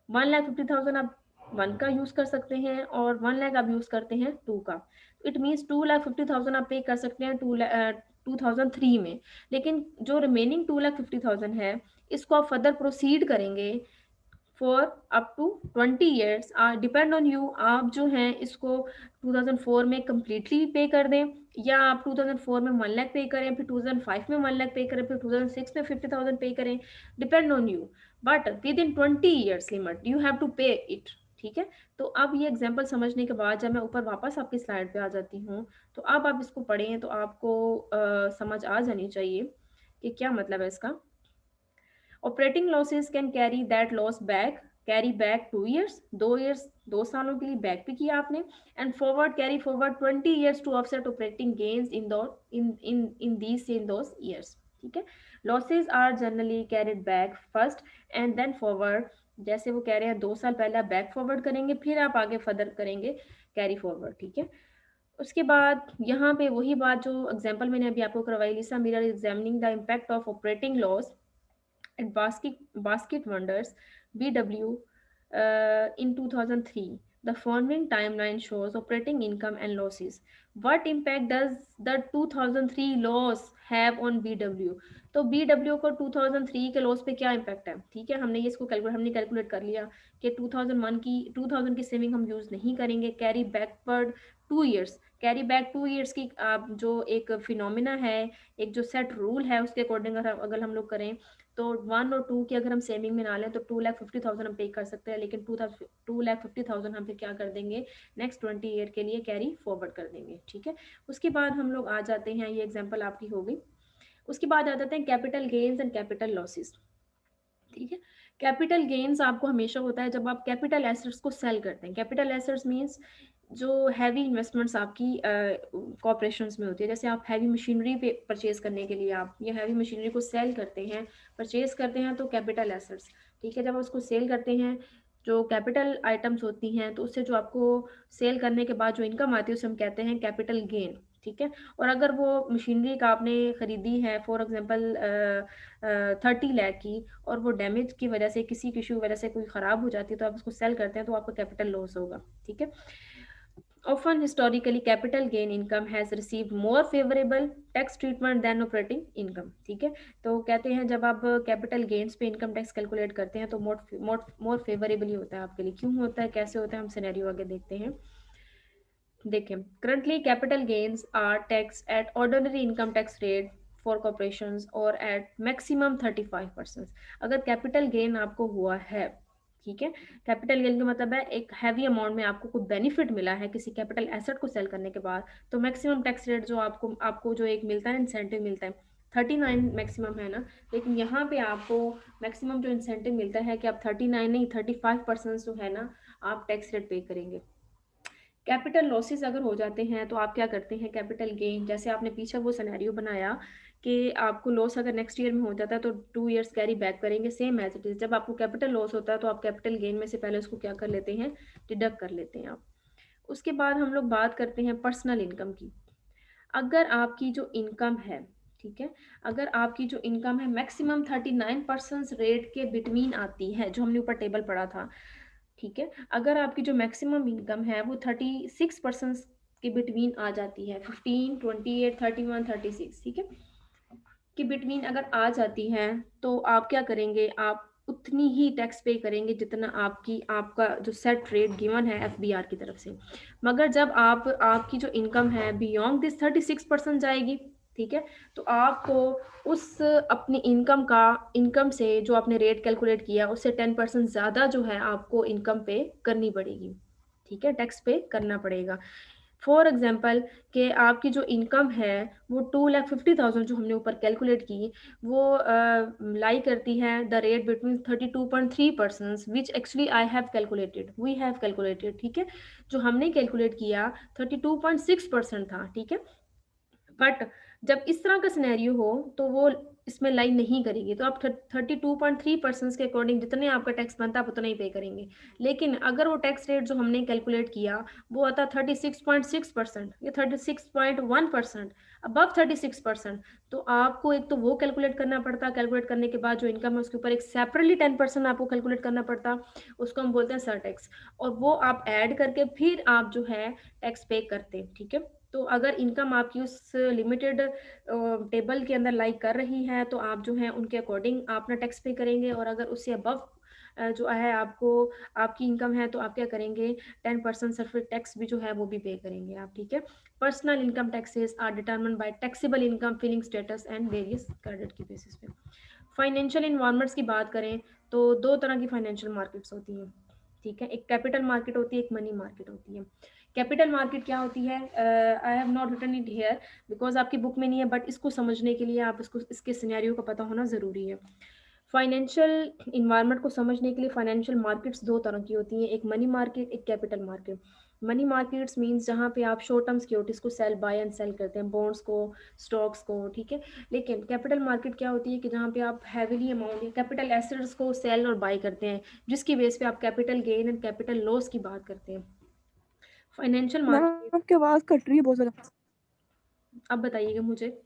1,50,000 आप 1 का यूज कर सकते हैं और 1 लाख आप यूज करते हैं 2 का। इट मीन्स 2,50,000 आप पे कर सकते हैं 2003 में। लेकिन जो रिमेनिंग 2,50,000 है, इसको आप फर्दर प्रोसीड करेंगे for up to 20 years, depend on you, आप जो हैं इसको 2004 में कम्प्लीटली पे कर दें, या आप 2004 में 1 लाख पे करें, फिर 2005 में 1 लाख पे करें, फिर 2006 में 50,000 पे करें, depend on you, but within 20 years limit you have to pay it. ठीक है, तो अब ये एग्जाम्पल समझने के बाद जब मैं ऊपर वापस आपकी स्लाइड पे आ जाती हूँ, तो अब आप इसको पढ़ें तो आपको समझ आ जानी चाहिए कि क्या मतलब है इसका। Operating losses can carry that loss back, carry back 2 years, 2 years 2 सालों के लिए बैक भी किया आपने, and forward carry forward 20 years to offset operating gains in those in these in those years. ठीक है, losses are generally carried back first and then forward, जैसे वो कह रहे हैं 2 साल पहले आप बैक फॉरवर्ड करेंगे, फिर आप आगे फर्दर करेंगे कैरी फॉरवर्ड। ठीक है, उसके बाद यहाँ पे वही बात जो एग्जाम्पल मैंने अभी आपको करवाई, Lisa Mirror examining the impact of operating loss at Basket Wonders BW in 2003. The following timeline shows operating income and losses. What impact does the 2003 loss have on BW? तो BW को 2003 के loss पे क्या impact है? ठीक है, हमने calculate कर लिया कि 2000 की सेविंग हम यूज नहीं करेंगे, carry backward 2 years, carry back 2 years की जो एक फिनोमिना है, एक जो सेट रूल है उसके अकॉर्डिंग अगर हम लोग करें, तो 1 और 2 की अगर हम सेविंग में ना लें तो 2,50,000 हम पे कर सकते हैं, लेकिन 2,50,000 हम फिर क्या कर देंगे, नेक्स्ट 20 ईयर के लिए कैरी फॉरवर्ड कर देंगे। ठीक है, उसके बाद हम लोग आ जाते हैं, ये एग्जाम्पल आपकी हो गई, उसके बाद आ जाते हैं capital gains and capital losses. ठीक है, कैपिटल गेन्स आपको हमेशा होता है जब आप कैपिटल एसेट्स को सेल करते हैं। कैपिटल एसेट्स मींस जो हैवी इन्वेस्टमेंट्स आपकी कॉर्पोरेशंस में होती है, जैसे आप हैवी मशीनरी पे परचेज करने के लिए आप ये हैवी मशीनरी को सेल करते हैं, परचेज करते हैं, तो कैपिटल एसेट्स। ठीक है, जब आप उसको सेल करते हैं, जो कैपिटल आइटम्स होती हैं, तो उससे जो आपको सेल करने के बाद जो इनकम आती है उसे हम कहते हैं कैपिटल गेन। ठीक है, और अगर वो मशीनरी का आपने खरीदी है फॉर एग्जांपल 30 लाख की, और वो डैमेज की वजह से, किसी इशू की वजह से कोई ख़राब हो जाती है, तो आप उसको सेल करते हैं, तो आपका कैपिटल लॉस होगा। ठीक है, often historically capital gain income has received more favorable tax treatment than operating income। ठीक है, तो कहते हैं जब आप कैपिटल गेन्स पे इनकम टैक्स कैलकुलेट करते हैं तो मोर फेवरेबली होता है आपके लिए। क्यों होता है, कैसे होता है, हम सिनेरियो आगे देखते हैं। देखें, currently capital gains are taxed at ordinary income tax rate for corporations और एट मैक्सिमम 35%। अगर कैपिटल गेन आपको हुआ है, ठीक है, कैपिटल गेन का मतलब है एक हैवी अमाउंट में आपको कोई बेनिफिट मिला है किसी कैपिटल एसेट को सेल करने के बाद, तो मैक्सिमम टैक्स रेट जो आपको आपको जो एक मिलता है, इंसेंटिव मिलता है, 39 मैक्सिमम है ना, लेकिन यहाँ पे आपको मैक्सिमम जो इंसेंटिव मिलता है कि आप 39 नहीं 35% जो है ना, आप टैक्स रेट पे करेंगे। कैपिटल लॉसेस अगर हो जाते हैं तो आप क्या करते हैं, कैपिटल गेन, जैसे आपने पीछे वो सिनेरियो बनाया कि आपको लॉस अगर नेक्स्ट ईयर में हो जाता है तो 2 ईयर्स कैरी बैक करेंगे, सेम एज इट इज। जब आपको कैपिटल लॉस होता है तो आप कैपिटल गेन में से पहले उसको क्या कर लेते हैं, डिडक्ट कर लेते हैं आप। उसके बाद हम लोग बात करते हैं पर्सनल इनकम की। अगर आपकी जो इनकम है, ठीक है, अगर आपकी जो इनकम है मैक्सिमम 39% रेट के बिटवीन आती है, जो हमने ऊपर टेबल पढ़ा था, ठीक है, अगर आपकी जो मैक्सिमम इनकम है वो 36% के बिटवीन आ जाती है, 15, 28, 31, 36, ठीक है, के बिटवीन अगर आ जाती हैं, तो आप क्या करेंगे, आप उतनी ही टैक्स पे करेंगे जितना आपका जो सेट रेट गिवन है एफबीआर की तरफ से। मगर जब आपकी जो इनकम है बियॉन्ड दिस 36% जाएगी, ठीक है, तो आपको उस अपनी इनकम से जो आपने रेट कैलकुलेट किया उससे 10% ज़्यादा जो है आपको इनकम पे करनी पड़ेगी, ठीक है, टैक्स पे करना पड़ेगा। फॉर एग्जांपल कि आपकी जो इनकम है वो 2,50,000 जो हमने ऊपर कैलकुलेट की, वो लाई करती है the rate between 32.3% which actually I have calculated, we have calculated, ठीक है, जो हमने कैलकुलेट किया 32.6% था, ठीक है। बट जब इस तरह का सिनेरियो हो तो वो इसमें लाइन नहीं करेगी, तो आप 32.3% के अकॉर्डिंग जितने आपका टैक्स बनता है आप उतना ही पे करेंगे। लेकिन अगर वो टैक्स रेट जो हमने कैलकुलेट किया वो आता 36.6% या 36.1%, अबव 36%, तो आपको एक तो वो कैलकुलेट करना पड़ता, कैलकुलेट करने के बाद जो इनकम है उसके ऊपर एक सेपरेटली 10% आपको कैलकुलेट करना पड़ता, उसको हम बोलते हैं सर टैक्स, और वो आप ऐड करके फिर आप जो है टैक्स पे करते हैं, ठीक है। तो अगर इनकम आपकी उस लिमिटेड टेबल के अंदर लाइक कर रही है तो आप जो है उनके अकॉर्डिंग आप अपना टैक्स पे करेंगे, और अगर उससे अबव जो है आपकी इनकम है तो आप क्या करेंगे, 10% सरफेस टैक्स भी जो है वो भी पे करेंगे आप, ठीक है। Personal income taxes are determined by taxable income filing status and various credit की बेसिस पे। फाइनेंशियल इन्वायरमेंट्स की बात करें तो दो तरह की फाइनेंशियल मार्केट्स होती हैं, ठीक है, एक कैपिटल मार्केट होती है, एक मनी मार्केट होती है। कैपिटल मार्केट क्या होती है, I have not written it here because आपकी बुक में नहीं है, बट इसको समझने के लिए आप इसके सिनेरियो का पता होना ज़रूरी है। फाइनेंशियल इन्वायरमेंट को समझने के लिए फाइनेंशियल मार्केट्स दो तरह की होती हैं, एक मनी मार्केट, एक capital market. Money markets means जहाँ पे आप शॉर्ट टर्म सिक्योरिटीज को सेल बाय एंड सेल करते हैं, बॉन्ड्स को, स्टॉक्स को, ठीक है। लेकिन कैपिटल मार्केट क्या होती है कि जहाँ पे आप हैविली अमाउंट या कैपिटल एसेट्स को सेल और बाय करते हैं, जिसकी बेस पे आप capital gain and capital loss की बात करते हैं। फाइनेंशियल मैम मार्केट, आपकी आवाज कट रही है बहुत ज्यादा। अब बताइएगा मुझे।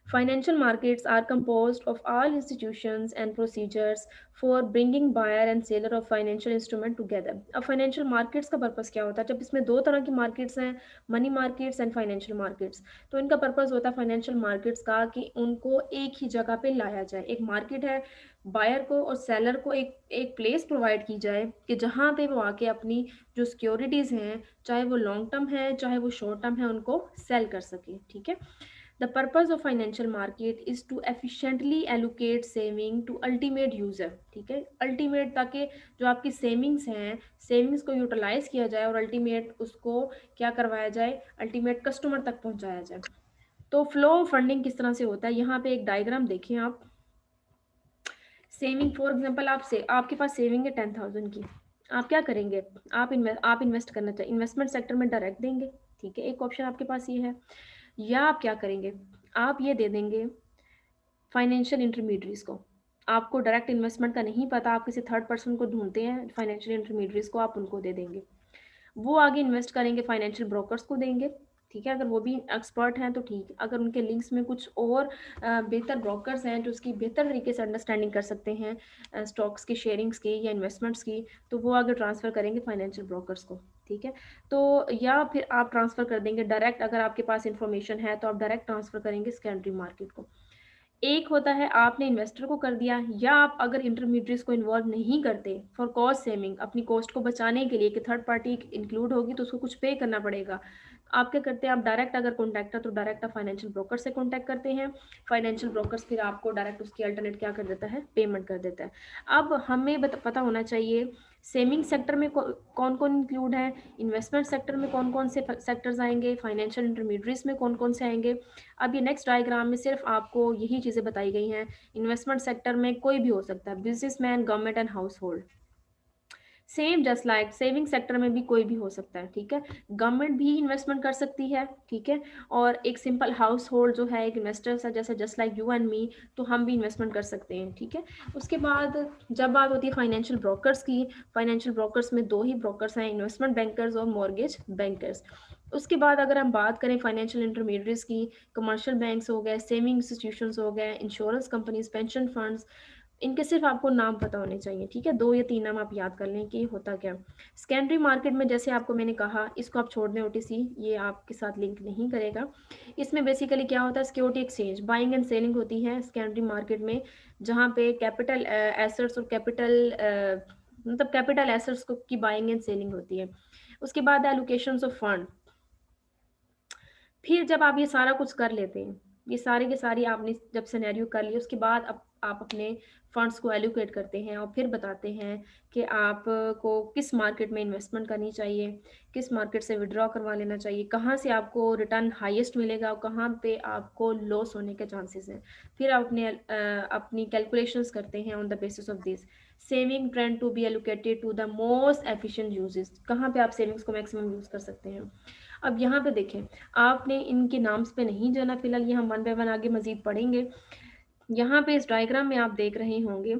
Financial markets are composed of all institutions and procedures for bringing buyer and seller of financial instrument together. अब फाइनेंशियल मार्केट्स का पर्पस क्या होता है, जब इसमें दो तरह की मार्केट्स हैं, money markets and financial markets, तो इनका पर्पस होता है फाइनेंशियल मार्केट्स का कि उनको एक ही जगह पे लाया जाए। एक मार्केट है, बायर को और सेलर को एक एक प्लेस प्रोवाइड की जाए कि जहाँ पे वो आके अपनी जो सिक्योरिटीज़ हैं, चाहे वो लॉन्ग टर्म है चाहे वो शॉर्ट टर्म है, उनको सेल कर सके, ठीक है। The purpose of financial market is to efficiently allocate saving to ultimate user, ठीक है, अल्टीमेट, ताकि जो आपकी सेविंग्स हैं, सेविंग्स को यूटिलाइज किया जाए और अल्टीमेट उसको क्या करवाया जाए, अल्टीमेट कस्टमर तक पहुंचाया जाए। तो फ्लो फंडिंग किस तरह से होता है, यहाँ पे एक डायग्राम देखें आप। सेविंग फॉर एग्जांपल आपके पास सेविंग है 10,000 की, आप क्या करेंगे, आप इन्वेस्ट करना चाहिए, इन्वेस्टमेंट सेक्टर में डायरेक्ट देंगे, ठीक है, एक ऑप्शन आपके पास ये है। या आप क्या करेंगे, आप ये दे देंगे फाइनेंशियल इंटरमीडियरीज को। आपको डायरेक्ट इन्वेस्टमेंट का नहीं पता, आप किसी थर्ड पर्सन को ढूंढते हैं फाइनेंशियल इंटरमीडियरीज को, आप उनको दे देंगे, वो आगे इन्वेस्ट करेंगे, फाइनेंशियल ब्रोकर्स को देंगे, ठीक है, अगर वो भी एक्सपर्ट हैं तो ठीक है, अगर उनके लिंक्स में कुछ और बेहतर ब्रोकर्स हैं जो उसकी बेहतर तरीके से अंडरस्टैंडिंग कर सकते हैं स्टॉक्स की, शेयरिंग्स की या इन्वेस्टमेंट्स की, तो वो आगे ट्रांसफ़र करेंगे फाइनेंशियल ब्रोकर्स को, ठीक है। तो या फिर आप ट्रांसफ़र कर देंगे डायरेक्ट, अगर आपके पास इंफॉर्मेशन है तो आप डायरेक्ट ट्रांसफ़र करेंगे सेकेंडरी मार्केट को। एक होता है आपने इन्वेस्टर को कर दिया, या आप अगर इंटरमीडिएट्स को इन्वॉल्व नहीं करते फॉर कॉस्ट सेविंग, अपनी कॉस्ट को बचाने के लिए कि थर्ड पार्टी इंक्लूड होगी तो उसको कुछ पे करना पड़ेगा, आप क्या करते हैं, आप डायरेक्ट अगर कॉन्टैक्ट है तो डायरेक्ट आप फाइनेंशियल ब्रोकर से कॉन्टैक्ट करते हैं, फाइनेंशियल ब्रोकर्स फिर आपको डायरेक्ट उसकी अल्टरनेट क्या कर देता है, पेमेंट कर देता है। अब हमें पता होना चाहिए सेविंग सेक्टर में कौन कौन इंक्लूड है, इन्वेस्टमेंट सेक्टर में कौन कौन से सेक्टर्स आएंगे, फाइनेंशियल इंटरमीडिएट्स में कौन कौन से आएंगे। अब ये नेक्स्ट डायग्राम में सिर्फ आपको यही चीज़ें बताई गई हैं। इन्वेस्टमेंट सेक्टर में कोई भी हो सकता है, businessman, government and house hold. Same just like saving sector में भी कोई भी हो सकता है, ठीक है, गवर्नमेंट भी इन्वेस्टमेंट कर सकती है, ठीक है, और एक सिंपल हाउस होल्ड जो है एक इन्वेस्टर्स है, जैसे just like you and me, तो हम भी इन्वेस्टमेंट कर सकते हैं, ठीक है। उसके बाद जब बात होती है फाइनेंशियल ब्रोकर्स की, फाइनेंशियल ब्रोकर्स में दो ही ब्रोकर्स हैं, इन्वेस्टमेंट बैंकर्स और मॉर्गेज बैंकर्स। उसके बाद अगर हम बात करें फाइनेंशियल इंटरमीडिएट्स की, कमर्शियल बैंक्स हो गए, सेविंग इंस्टीट्यूशंस हो गए, इंश्योरेंस कंपनीज, पेंशन फंड्स, इनके सिर्फ आपको नाम पता होने चाहिए, ठीक है? 2 या 3 नाम आप याद कर लें कि होता क्या है। सेकेंडरी मार्केट में जैसे आपको मैंने कहा, इसको आप छोड़ दें ओटीसी, ये आपके साथ लिंक नहीं करेगा। इसमें बेसिकली क्या होता है, security exchange, buying and selling होती है सेकेंडरी मार्केट में, जहाँ पे कैपिटल एसेट्स और मतलब कैपिटल एसेट्स को की बाइंग एंड सेलिंग होती है। उसके बाद एलोकेशंस ऑफ फंड। फिर जब आप ये सारा कुछ कर लेते हैं, ये सारी की सारी आपने जब सिनेरियो कर ली, उसके बाद अब आप अपने फंड्स को एलोकेट करते हैं और फिर बताते हैं कि आपको किस मार्केट में इन्वेस्टमेंट करनी चाहिए, किस मार्केट से विड्रॉ करवा लेना चाहिए, कहाँ से आपको रिटर्न हाईएस्ट मिलेगा और कहाँ पे आपको लॉस होने के चांसेस हैं। फिर आप अपनी कैलकुलेशंस करते हैं on the basis of this saving trend to be allocated to the most efficient uses, कहाँ पे आप सेविंग्स को मैक्सिमम यूज़ कर सकते हैं। अब यहाँ पे देखें, आपने इनके नाम्स पे नहीं जाना, फिलहाल ये हम वन बाय वन आगे मजीद पढ़ेंगे। यहाँ पे इस डायग्राम में आप देख रहे होंगे,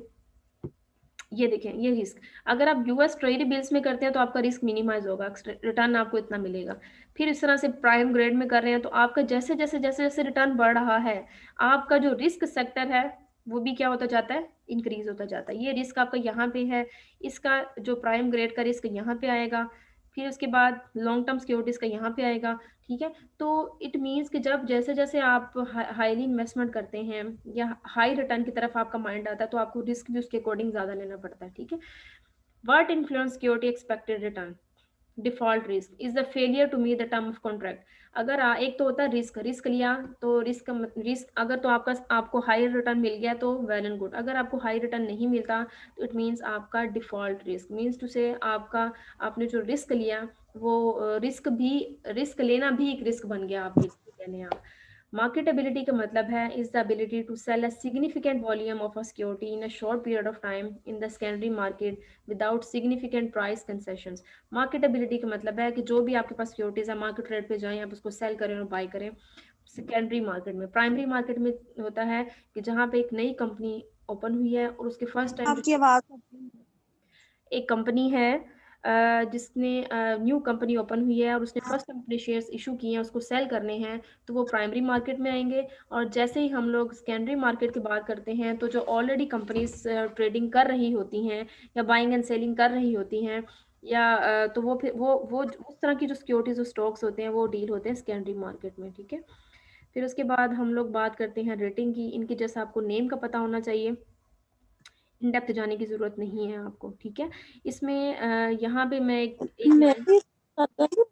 ये देखें, ये रिस्क, अगर आप यूएस ट्रेजरी बिल्स में करते हैं तो आपका रिस्क मिनिमाइज होगा, रिटर्न आपको इतना मिलेगा। फिर इस तरह से प्राइम ग्रेड में कर रहे हैं तो आपका जैसे जैसे जैसे जैसे रिटर्न बढ़ रहा है, आपका जो रिस्क सेक्टर है वो भी क्या होता जाता है, इंक्रीज होता जाता है। ये रिस्क आपका यहाँ पे है, इसका जो प्राइम ग्रेड का रिस्क यहाँ पे आएगा, फिर उसके बाद लॉन्ग टर्म सिक्योरिटीज का यहाँ पे आएगा, ठीक है? तो इट मीन्स कि जब जैसे जैसे आप हाईली इन्वेस्टमेंट करते हैं या हाई रिटर्न की तरफ आपका माइंड आता है, तो आपको रिस्क भी उसके अकॉर्डिंग ज़्यादा लेना पड़ता है, ठीक है? What influence security expected return? Default risk is the failure to meet the term of contract. अगर एक तो होता है रिस्क, रिस्क लिया तो रिस्क अगर तो आपको हाई रिटर्न मिल गया तो वेल एंड गुड, अगर आपको हाई रिटर्न नहीं मिलता तो इट मीन्स आपका डिफॉल्ट रिस्क मीन्स टू से आपका, आपने जो रिस्क लिया वो रिस्क लेना भी एक रिस्क बन गया, आप कहने आप। मार्केटेबिलिटी का मतलब है is the ability to sell a significant volume of a security in a short period of time in the secondary market without significant price concessions. Marketability का मतलब है कि जो भी आपके पास सिक्योरिटीज है, मार्केट रेट पे जाएं, आप उसको सेल करें और बाय करें सेकेंडरी मार्केट में। प्राइमरी मार्केट में होता है कि जहाँ पे एक नई कंपनी ओपन हुई है और उसके फर्स्ट टाइम आपकी आवाज कट एक कंपनी है, जिसने न्यू कंपनी ओपन हुई है और उसने फर्स्ट अपने शेयर्स इशू किए हैं, उसको सेल करने हैं, तो वो प्राइमरी मार्केट में आएंगे। और जैसे ही हम लोग सेकेंडरी मार्केट की बात करते हैं तो जो ऑलरेडी कंपनीज ट्रेडिंग कर रही होती हैं या बाइंग एंड सेलिंग कर रही होती हैं, या तो वो फिर वो उस तरह की जो सिक्योरिटीज और स्टॉक्स होते हैं वो डील होते हैं सेकेंडरी मार्केट में, ठीक है? फिर उसके बाद हम लोग बात करते हैं रेटिंग की। इनकी जैसा आपको नेम का पता होना चाहिए, इन डेप्थ जाने की ज़रूरत नहीं है आपको, ठीक है? इसमें यहाँ पे मैं एक मैं लाइन, भी आता हूँ।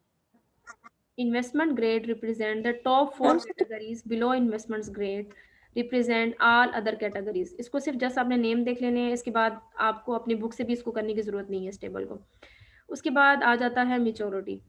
Investment grade represent the top यार 4 categories, below investment grade represent all other categories. इसको सिर्फ जस्ट आपने नेम देख लेने हैं, इसके बाद आपको अपनी बुक से भी इसको करने की ज़रूरत नहीं है इस टेबल को। उसके बाद आ जाता है मेच्योरिटी।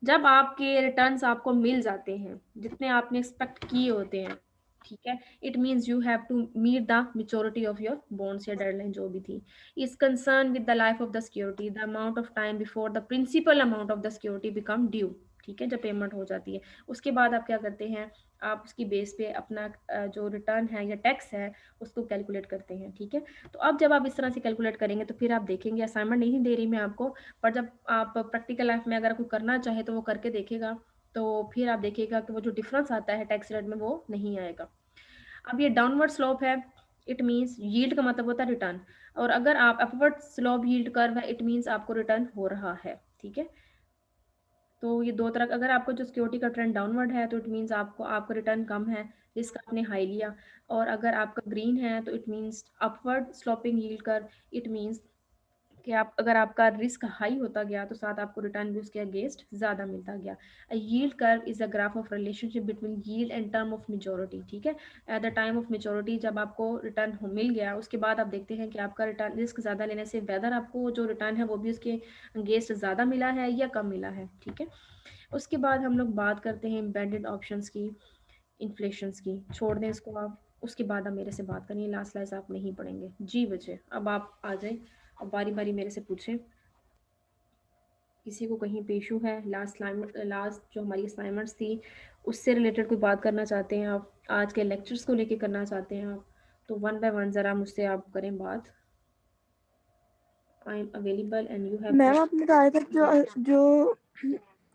जब आपके रिटर्न्स आपको मिल जाते हैं जितने आपने एक्सपेक्ट किए होते हैं, ठीक है, it means you have to meet the maturity of your bonds या डेडलाइन जो भी थी, is concern with the life of the security, the amount of time before the principal amount of the security become due, ठीक है, जब payment हो जाती है। उसके बाद आप क्या करते हैं, आप उसकी बेस पे अपना जो रिटर्न है या टैक्स है उसको कैलकुलेट करते हैं, ठीक है? तो अब जब आप इस तरह से कैलकुलेट करेंगे तो फिर आप देखेंगे, असाइनमेंट नहीं दे रही मैं आपको, पर जब आप प्रैक्टिकल लाइफ में अगर कोई करना चाहे तो वो करके देखेगा, तो फिर आप देखिएगा कि वो जो डिफरेंस आता है टैक्स रेट में वो नहीं आएगा। अब ये डाउनवर्ड स्लोप है, इट मीन्स यील्ड का मतलब होता है रिटर्न, और अगर आप अपवर्ड स्लोप यील्ड कर्व है, इट मीन्स आपको रिटर्न हो रहा है, ठीक है? तो ये दो तरह, अगर आपको जो सिक्योरिटी का ट्रेंड डाउनवर्ड है तो इट मीन्स आपका रिटर्न कम है, रिस्क आपने हाई लिया। और अगर आपका ग्रीन है तो it means upward sloping yield curve, it means कि आप, अगर आपका रिस्क हाई होता गया तो साथ आपको रिटर्न भी उसके अगेंस्ट ज़्यादा मिलता गया। A yield curve is a graph of relationship between yield and term of maturity, ठीक है? At the time of maturity जब आपको रिटर्न मिल गया, उसके बाद आप देखते हैं कि आपका रिटर्न रिस्क ज़्यादा लेने से वेदर आपको जो रिटर्न है वो भी उसके अगेंस्ट ज़्यादा मिला है या कम मिला है, ठीक है? उसके बाद हम लोग बात करते हैं एम्बेडेड ऑप्शंस की, इन्फ्लेशंस की, छोड़ दें इसको आप। उसके बाद आप मेरे से बात करिए, लास्ट स्लाइड आप नहीं पढ़ेंगे जी बच्चे, अब आप आ जाए, अब बारी बारी मेरे से पूछें, किसी को कहीं पे इशू है, लास्ट जो हमारी असाइनमेंट्स थी उससे रिलेटेड कोई बात करना चाहते हैं आप, आज के लेक्चर्स को लेके करना चाहते हैं आप, तो वन बाय वन ज़रा मुझसे आप करें बात। I am available and you have ma'am आपने कहा था जो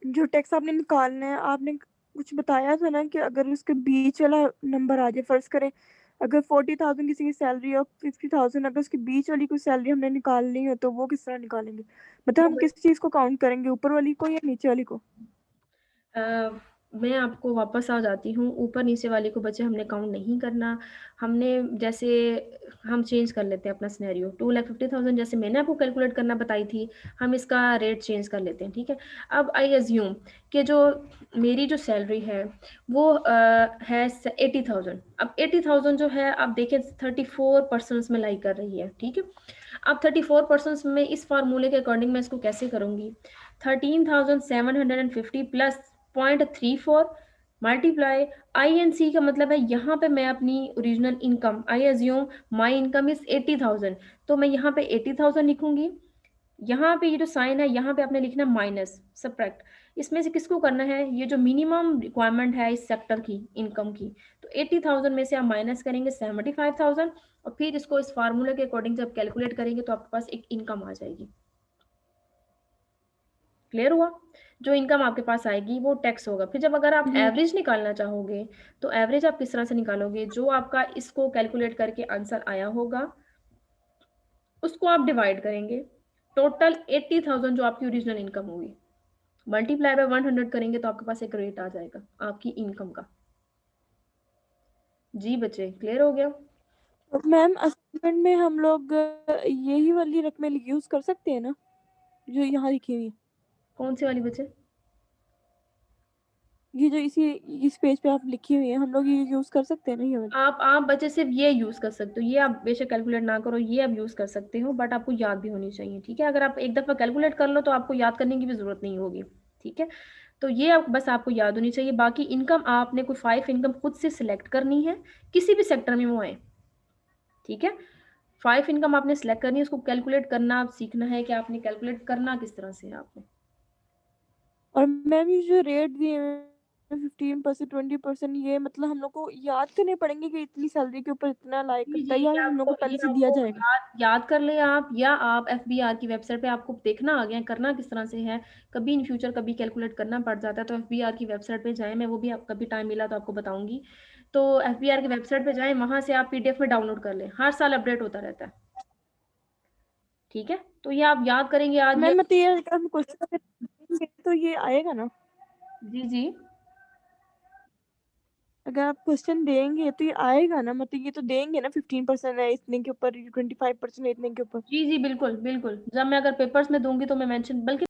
जो टैक्स आपने निकालना है, आपने कुछ बताया था ना कि अगर उसके बीच वाला नंबर आ जाए, फर्ज करें अगर 40,000 किसी की सैलरी और 50,000 अगर उसके बीच वाली कोई सैलरी हमने निकालनी हो तो वो किस तरह निकालेंगे? मतलब वो हम किस चीज़ को काउंट करेंगे, ऊपर वाली को या नीचे वाली को? अ, मैं आपको वापस आ जाती हूँ, ऊपर-नीचे वाले को बच्चे हमने काउंट नहीं करना। हमने जैसे हम चेंज कर लेते हैं अपना सिनेरियो 2,50,000 जैसे मैंने आपको कैलकुलेट करना बताई थी, हम इसका रेट चेंज कर लेते हैं, ठीक है? अब आई अज़्यूम कि जो मेरी जो सैलरी है, वो है स 80,000 अब 80,000 जो है आप देखिए 34 पर्सन्स में लाई कर रही है, ठीक है? अब 34 पर्सन्स में इस फ़ॉर्मूले के अकॉर्डिंग मैं इसको कैसे करूँगी? 13,750 प्लस 0.34 मल्टीप्लाई आईएनसी का मतलब है यहाँ पे मैं अपनी original income I assume my income is 80,000 तो मैं यहाँ पे 80,000 लिखूंगी। यहाँ पे ये जो साइन है यहाँ पे आपने लिखना माइनस सब्ट्रैक्ट। इसमें से किसको करना है? ये जो मिनिमम रिक्वायरमेंट है इस सेक्टर की इनकम की, तो 80,000 में से आप माइनस करेंगे 75,000 और फिर इसको इस फार्मूला के अकॉर्डिंग जब कैलकुलेट करेंगे तो आपके पास एक इनकम आ जाएगी। क्लियर हुआ? जो इनकम आपके पास आएगी वो टैक्स होगा। फिर जब अगर आप जी। एवरेज निकालना चाहोगे, तो एवरेज आप किस तरह से निकालोगे? जो आपका इसको कैलकुलेट करके आंसर आया होगा, उसको आप डिवाइड करेंगे। टोटल 80,000 जो आपकी ओरिजिनल इनकम होगी, मल्टीप्लाई बाय 100 करेंगे तो आपके पास एक रेट आ जाएगा आपकी इनकम का। जी बच्चे, क्लियर हो गया? तो मैम असाइनमेंट में हम लोग यही वाली रकमें यूज़ कर सकते हैं ना, जो यहाँ लिखी हुई है? कौन-सी वाली बच्चे? ये जो इस पेज पे आप लिखी हुई है, हम लोग ये यूज़ कर सकते हैं ना ये वाली? आप बच्चे सिर्फ़ ये यूज़ कर सकते हो, ये आप बेशक कैलकुलेट ना करो, ये आप यूज़ कर सकते हो, बट आपको याद भी होनी चाहिए, ठीक है? अगर आप एक दफ़ा कैलकुलेट कर लो, तो आपको याद करने की भी ज़रूरत नहीं होगी, ठीक है? तो ये आप बस आपको याद होनी चाहिए, बाकी इनकम आपने कोई 5 इनकम खुद से सिलेक्ट करनी है, किसी भी सेक्टर में वो आएँ, ठीक है? 5 इनकम आपने सिलेक्ट करनी है, उसको कैलकुलेट करना आप सीखना है कि आपने कैलकुलेट करना किस तरह से है आपने। और मैम ये जो रेट दिए हुए हैं 15% 20% ये मतलब हम लोग को याद करने पड़ेंगे कि इतनी सैलरी के ऊपर इतना अलाइ जी, करता जी, है या हम लोग को ये पहले से दिया आपको जाएगा? याद कर लें आप या आप एफबीआर की वेबसाइट पे आपको देखना आ गया है, करना किस तरह से है। कभी इन फ्यूचर कभी कैलकुलेट करना पड़ जाता है, तो एफबीआर की वेबसाइट पे जाएँ, मैं वो भी आप कभी टाइम मिला तो आपको बताऊँगी। तो एफबीआर की वेबसाइट पे जाएँ, वहाँ से आप पीडीएफ में डाउनलोड कर लें, हर साल अपडेट होता रहता है, ठीक है? तो ये आप याद करेंगे आज ये मैम मतलब ये अगर हम क्वेश्चन अगर देंगे तो ये आएगा ना? जी, जी। अगर आप क्वेश्चन देंगे तो ये आएगा ना? मतलब ये तो देंगे ना 15% है इतने के ऊपर, 25% है इतने के ऊपर? जी, जी, बिल्कुल, बिल्कुल। जब मैं अगर पेपर्स में दूँगी तो मैं मेंशन बल्कि